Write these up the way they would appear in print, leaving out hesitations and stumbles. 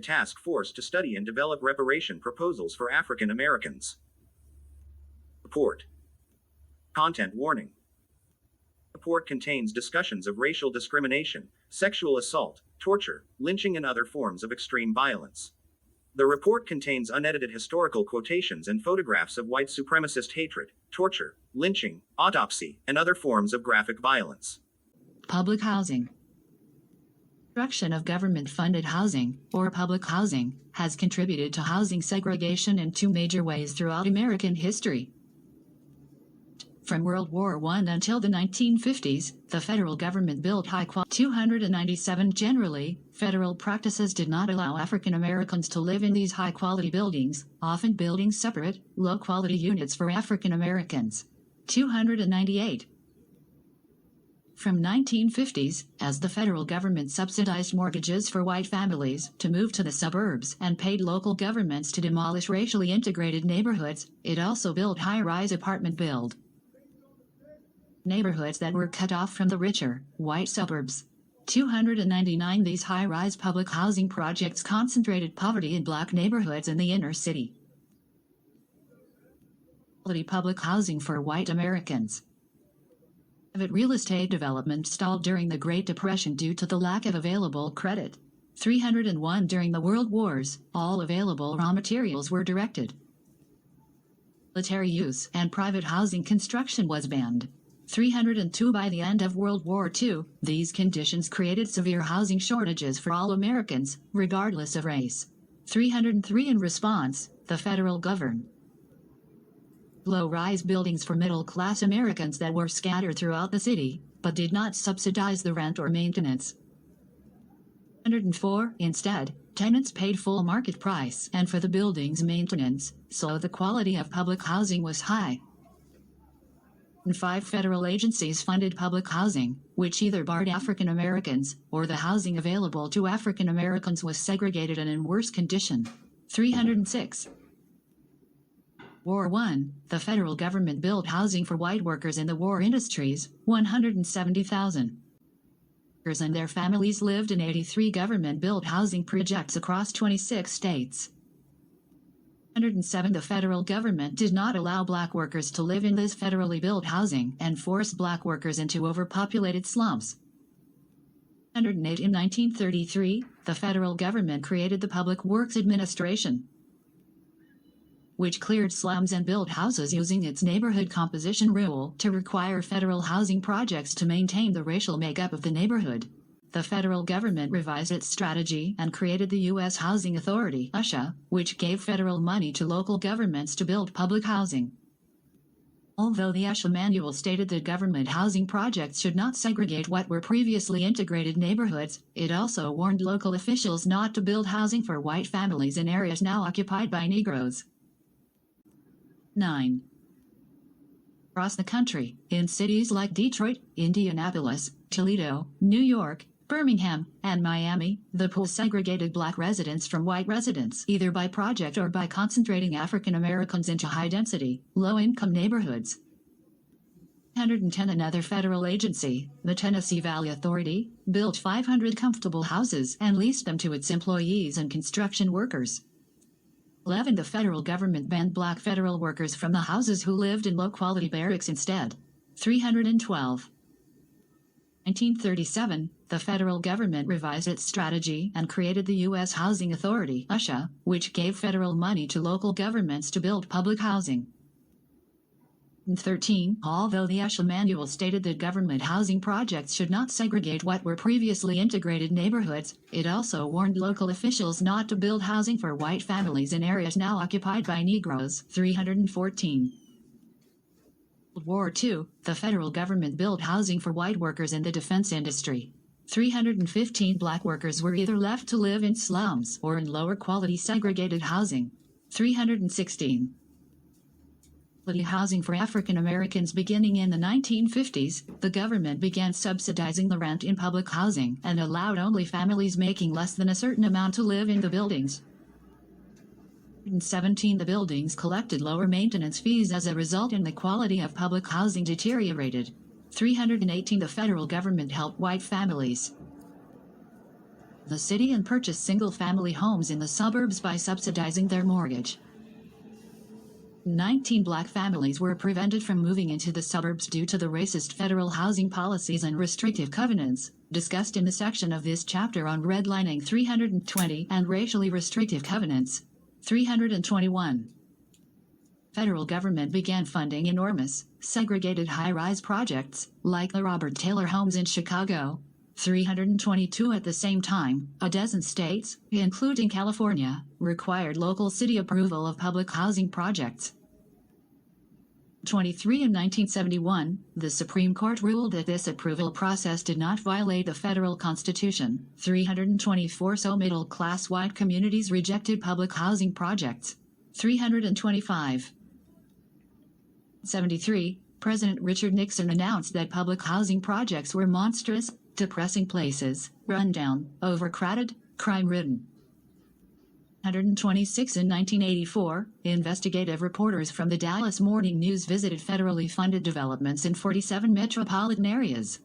task force to study and develop reparation proposals for African Americans. Report. Content warning. Report contains discussions of racial discrimination, sexual assault, torture, lynching, and other forms of extreme violence. The report contains unedited historical quotations and photographs of white supremacist hatred, torture, lynching, autopsy, and other forms of graphic violence. Public housing. Construction of government-funded housing, or public housing, has contributed to housing segregation in two major ways throughout American history. From World War I until the 1950s, the federal government built high-quality 297. Generally, federal practices did not allow African Americans to live in these high-quality buildings, often building separate, low-quality units for African Americans. 298. From 1950s, as the federal government subsidized mortgages for white families to move to the suburbs and paid local governments to demolish racially integrated neighborhoods, it also built high-rise apartment neighborhoods that were cut off from the richer, white suburbs. 299. These high-rise public housing projects concentrated poverty in black neighborhoods in the inner city. Quality public housing for white Americans. Private real estate development stalled during the Great Depression due to the lack of available credit. 301. During the World Wars, all available raw materials were directed. Military use and private housing construction was banned. 302. By the end of World War II, these conditions created severe housing shortages for all Americans, regardless of race. 303. In response, the federal government low-rise buildings for middle-class Americans that were scattered throughout the city, but did not subsidize the rent or maintenance. 104. Instead, tenants paid full market price and for the building's maintenance, so the quality of public housing was high. 5. Federal agencies funded public housing, which either barred African Americans, or the housing available to African Americans was segregated and in worse condition. 306. War I, the federal government built housing for white workers in the war industries, 170,000. Workers and their families lived in 83 government-built housing projects across 26 states. 107. The federal government did not allow black workers to live in this federally built housing and forced black workers into overpopulated slums. 108. In 1933, the federal government created the Public Works Administration, which cleared slums and built houses using its neighborhood composition rule to require federal housing projects to maintain the racial makeup of the neighborhood. The federal government revised its strategy and created the U.S. Housing Authority (USHA), which gave federal money to local governments to build public housing. Although the USHA manual stated that government housing projects should not segregate what were previously integrated neighborhoods, it also warned local officials not to build housing for white families in areas now occupied by Negroes. 9. Across the country, in cities like Detroit, Indianapolis, Toledo, New York, Birmingham, and Miami, the pool segregated black residents from white residents either by project or by concentrating African Americans into high-density, low-income neighborhoods. 110. Another federal agency, the Tennessee Valley Authority, built 500 comfortable houses and leased them to its employees and construction workers. 11. The federal government banned black federal workers from the houses who lived in low-quality barracks instead. 312. 1937, the federal government revised its strategy and created the U.S. Housing Authority (USHA), which gave federal money to local governments to build public housing. 13. Although the USHA manual stated that government housing projects should not segregate what were previously integrated neighborhoods, it also warned local officials not to build housing for white families in areas now occupied by Negroes. 314. World War II, the federal government built housing for white workers in the defense industry. 315. Black workers were either left to live in slums or in lower quality segregated housing. 316. Housing for African Americans. Beginning in the 1950s, the government began subsidizing the rent in public housing and allowed only families making less than a certain amount to live in the buildings. 17. The buildings collected lower maintenance fees as a result, and the quality of public housing deteriorated. 318. The federal government helped white families the city and purchase single-family homes in the suburbs by subsidizing their mortgage. 19 black families were prevented from moving into the suburbs due to the racist federal housing policies and restrictive covenants, discussed in the section of this chapter on redlining 320 and racially restrictive covenants. 321. Federal government began funding enormous, segregated high-rise projects, like the Robert Taylor homes in Chicago. 322 At the same time, a dozen states, including California, required local city approval of public housing projects. 23 In 1971, the Supreme Court ruled that this approval process did not violate the federal Constitution. 324 So middle-class white communities rejected public housing projects. 325. 73. President Richard Nixon announced that public housing projects were monstrous, depressing places, rundown, overcrowded, crime-ridden. 126 In 1984, investigative reporters from the Dallas Morning News visited federally funded developments in 47 metropolitan areas.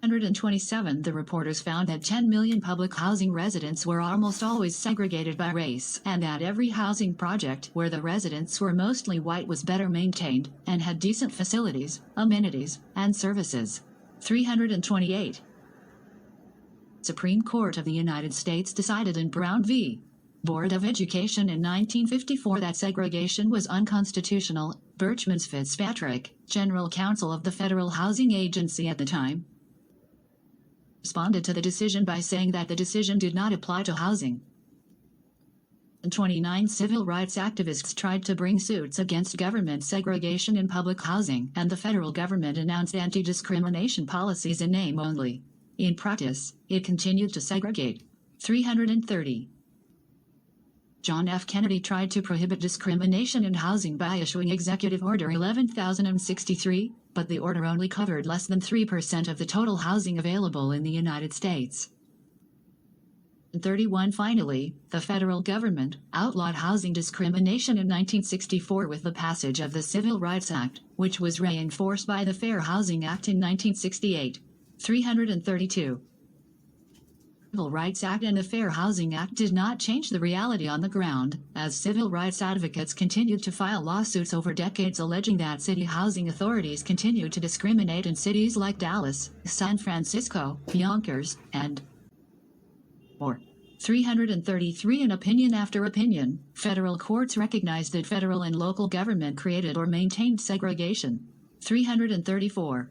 127 The reporters found that 10 million public housing residents were almost always segregated by race, and that every housing project where the residents were mostly white was better maintained, and had decent facilities, amenities, and services. 328. Supreme Court of the United States decided in Brown v. Board of Education in 1954 that segregation was unconstitutional. Birchmans Fitzpatrick, General Counsel of the Federal Housing Agency at the time, responded to the decision by saying that the decision did not apply to housing. 29 Civil rights activists tried to bring suits against government segregation in public housing, and the federal government announced anti-discrimination policies in name only. In practice, it continued to segregate. 330. John F. Kennedy tried to prohibit discrimination in housing by issuing Executive Order 11,063, but the order only covered less than 3% of the total housing available in the United States. 31 Finally, the federal government outlawed housing discrimination in 1964 with the passage of the Civil Rights Act, which was reinforced by the Fair Housing Act in 1968. 332. The Civil Rights Act and the Fair Housing Act did not change the reality on the ground, as civil rights advocates continued to file lawsuits over decades alleging that city housing authorities continued to discriminate in cities like Dallas, San Francisco, Yonkers, and more. 333 In opinion after opinion, federal courts recognized that federal and local government created or maintained segregation. 334.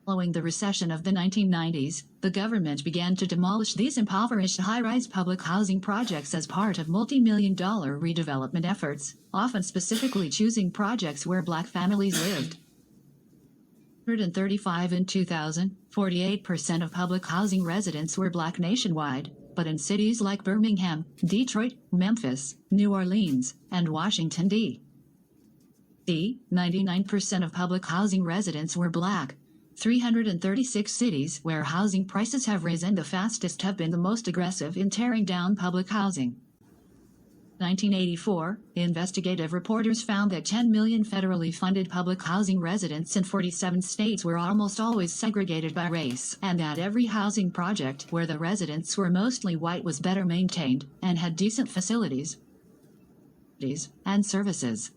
Following the recession of the 1990s, the government began to demolish these impoverished high-rise public housing projects as part of multi-million-dollar redevelopment efforts, often specifically choosing projects where black families lived. 135 In 2000, 48% of public housing residents were black nationwide, but in cities like Birmingham, Detroit, Memphis, New Orleans, and Washington, D.C., 99% of public housing residents were black. 336 cities where housing prices have risen the fastest have been the most aggressive in tearing down public housing. 1984, investigative reporters found that 10 million federally funded public housing residents in 47 states were almost always segregated by race, and that every housing project where the residents were mostly white was better maintained and had decent facilities and services.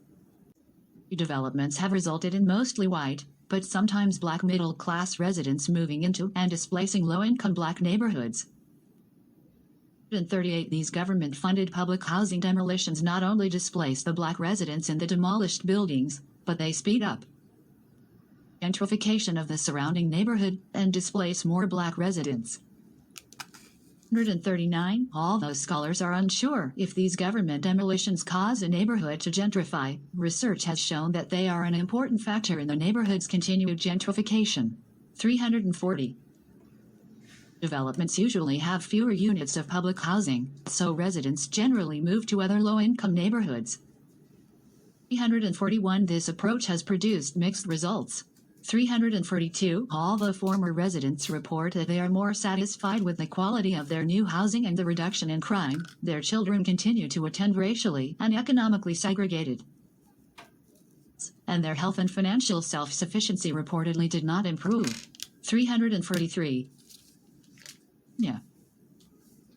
Developments have resulted in mostly white, but sometimes black middle-class residents moving into and displacing low-income black neighborhoods. In 38 These government-funded public housing demolitions not only displace the black residents in the demolished buildings, but they speed up gentrification of the surrounding neighborhood and displace more black residents. 139 Although scholars are unsure if these government demolitions cause a neighborhood to gentrify, research has shown that they are an important factor in the neighborhood's continued gentrification. 340 Developments usually have fewer units of public housing, so residents generally move to other low-income neighborhoods. 341 This approach has produced mixed results. 342 Although former residents report that they are more satisfied with the quality of their new housing and the reduction in crime, their children continue to attend racially and economically segregated, and their health and financial self-sufficiency reportedly did not improve. 343 Yeah.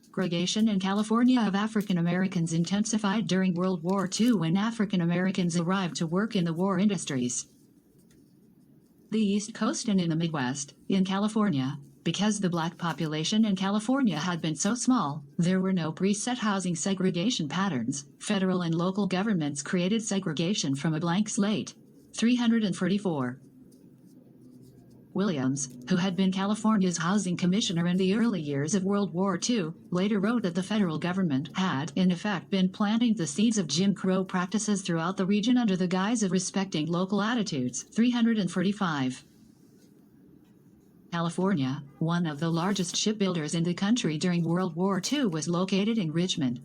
Segregation in California of African Americans intensified during World War II when African Americans arrived to work in the war industries. The East Coast and in the Midwest, in California, because the black population in California had been so small, there were no preset housing segregation patterns. Federal and local governments created segregation from a blank slate. 344. Williams, who had been California's housing commissioner in the early years of World War II, later wrote that the federal government had, in effect, been planting the seeds of Jim Crow practices throughout the region under the guise of respecting local attitudes. 345. California, one of the largest shipbuilders in the country during World War II, was located in Richmond.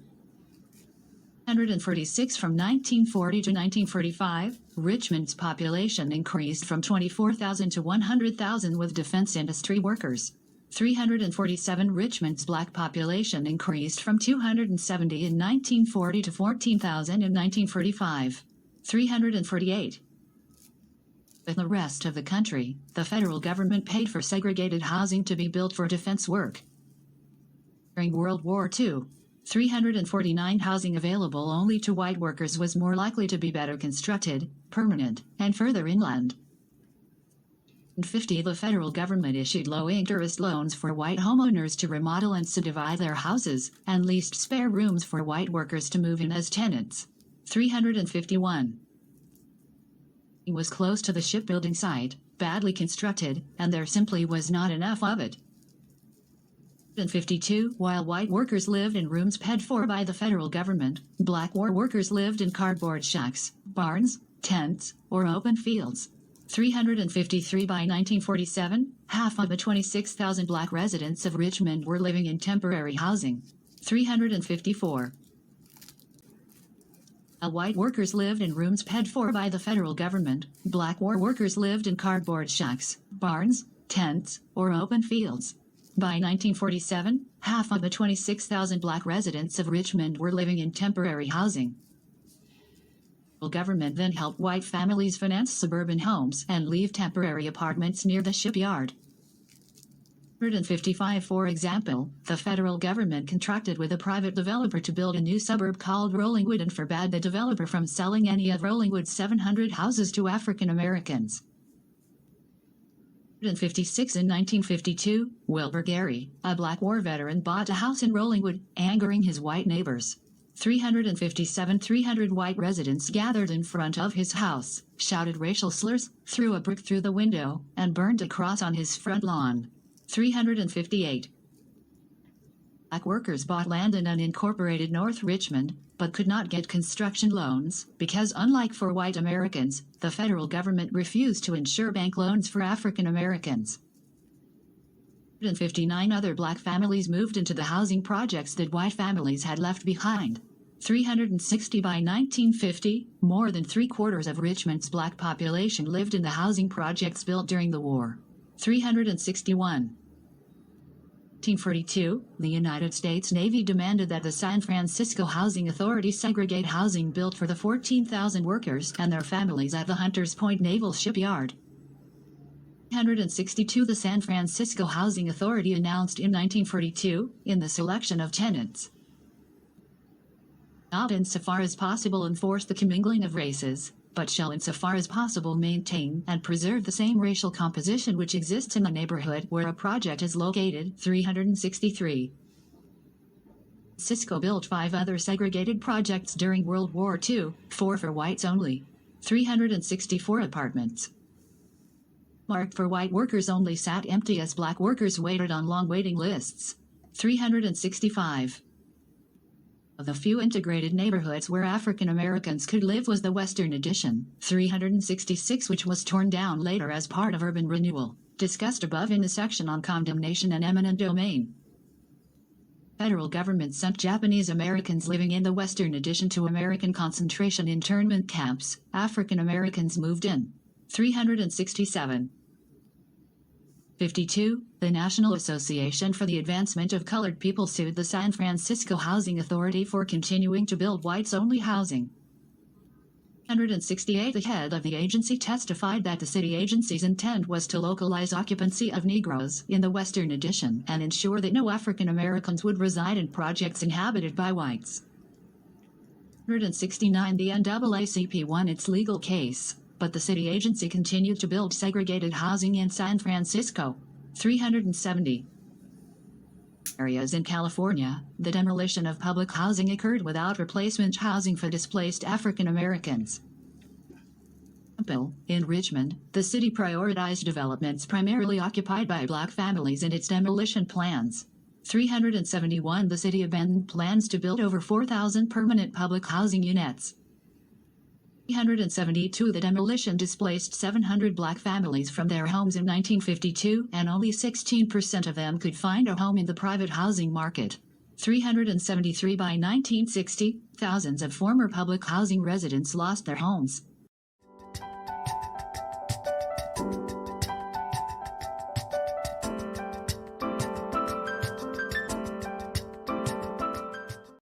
146. From 1940 to 1945, Richmond's population increased from 24,000 to 100,000 with defense industry workers. 347. Richmond's black population increased from 270 in 1940 to 14,000 in 1945. 348. In the rest of the country, the federal government paid for segregated housing to be built for defense work. During World War II, 349 housing available only to white workers was more likely to be better constructed, permanent, and further inland. In 50, the federal government issued low-interest loans for white homeowners to remodel and subdivide their houses, and leased spare rooms for white workers to move in as tenants. 351. It was close to the shipbuilding site, badly constructed, and there simply was not enough of it. 52. While white workers lived in rooms paid for by the federal government, black war workers lived in cardboard shacks, barns, tents, or open fields. 353. By 1947, half of the 26,000 black residents of Richmond were living in temporary housing. 354. While white workers lived in rooms paid for by the federal government, black war workers lived in cardboard shacks, barns, tents, or open fields. By 1947, half of the 26,000 black residents of Richmond were living in temporary housing. The government then helped white families finance suburban homes and leave temporary apartments near the shipyard. 155. For example, the federal government contracted with a private developer to build a new suburb called Rollingwood and forbade the developer from selling any of Rollingwood's 700 houses to African Americans. 156. In 1952, Wilbur Gary, a black war veteran, bought a house in Rollingwood, angering his white neighbors. 357. 300 white residents gathered in front of his house, shouted racial slurs, threw a brick through the window, and burned a cross on his front lawn. 358. Black workers bought land in unincorporated North Richmond, but could not get construction loans, because unlike for white Americans, the federal government refused to insure bank loans for African Americans. 159 other black families moved into the housing projects that white families had left behind. 360. By 1950, more than 3/4 of Richmond's black population lived in the housing projects built during the war. 361. 1942, the United States Navy demanded that the San Francisco Housing Authority segregate housing built for the 14,000 workers and their families at the Hunters Point Naval Shipyard. 362. The San Francisco Housing Authority announced in 1942, in the selection of tenants, not insofar as possible enforce the commingling of races, but shall insofar as possible maintain and preserve the same racial composition which exists in the neighborhood where a project is located. 363. Cisco built 5 other segregated projects during World War II, 4 for whites only. 364 apartments marked for white workers only sat empty as black workers waited on long waiting lists. 365. Of the few integrated neighborhoods where African Americans could live was the Western Addition, 366, which was torn down later as part of urban renewal, discussed above in the section on condemnation and eminent domain. Federal government sent Japanese Americans living in the Western Addition to American concentration internment camps. African Americans moved in. 367. 52. The National Association for the Advancement of Colored People sued the San Francisco Housing Authority for continuing to build whites-only housing. 168 The head of the agency testified that the city agency's intent was to localize occupancy of Negroes in the Western Addition and ensure that no African Americans would reside in projects inhabited by whites. 169 The NAACP won its legal case, but the city agency continued to build segregated housing in San Francisco. 370 areas in California, the demolition of public housing occurred without replacement housing for displaced African Americans. In Richmond, the city prioritized developments primarily occupied by black families in its demolition plans. 371 The city abandoned plans to build over 4,000 permanent public housing units. 372 The demolition displaced 700 black families from their homes in 1952, and only 16% of them could find a home in the private housing market. 373 By 1960, thousands of former public housing residents lost their homes.